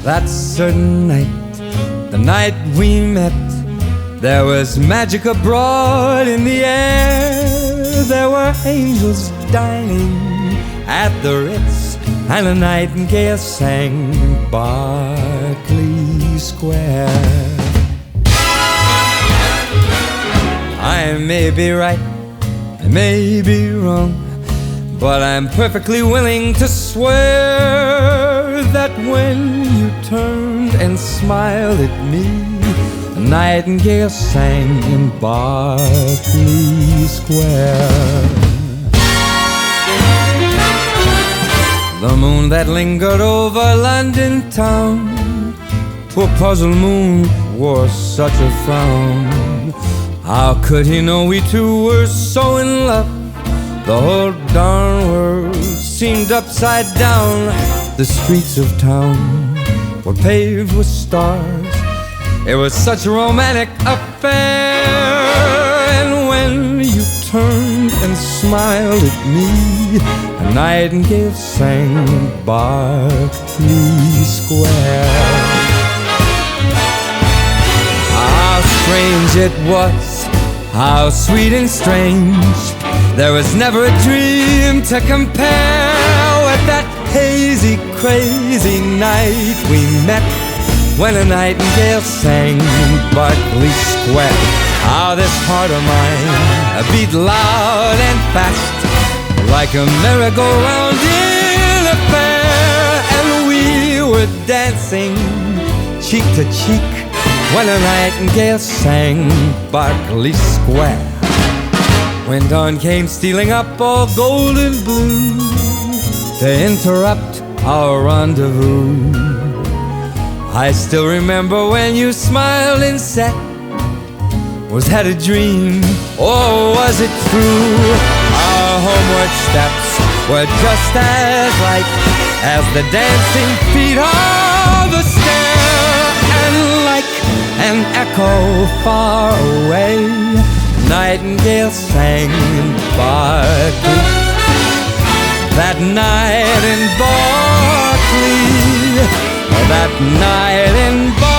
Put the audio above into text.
that certain night, the night we met, there was magic abroad in the air. There were angels dining at the Ritz, and a nightingale sang in Berkeley Square. I may be right, I may be wrong, but I'm perfectly willing to swear that when you turned and smiled at me, a nightingale sang in Berkeley Square. The moon that lingered over London town, poor puzzled moon, wore such a frown. How could he know we two were so in love? The whole darn world seemed upside down. The streets of town were paved with stars. It was such a romantic affair. And when you turned and smiled at me, a nightingale sang in Berkeley Square. How strange it was, how sweet and strange. There was never a dream to compare with that hazy, crazy night we met, when a nightingale sang in Berkeley Square. How this heart of mine beat loud and fast, like a merry-go-round in a fair. And we were dancing cheek to cheek, when a nightingale sang Berkeley Square. When dawn came stealing up all golden blue to interrupt our rendezvous, I still remember when you smiled and said, was that a dream or was it true? Our homeward steps were just as light as the dancing feet of the stair. And like an echo far away, nightingale sang in Berkeley. That night in Berkeley, that night in Berkeley.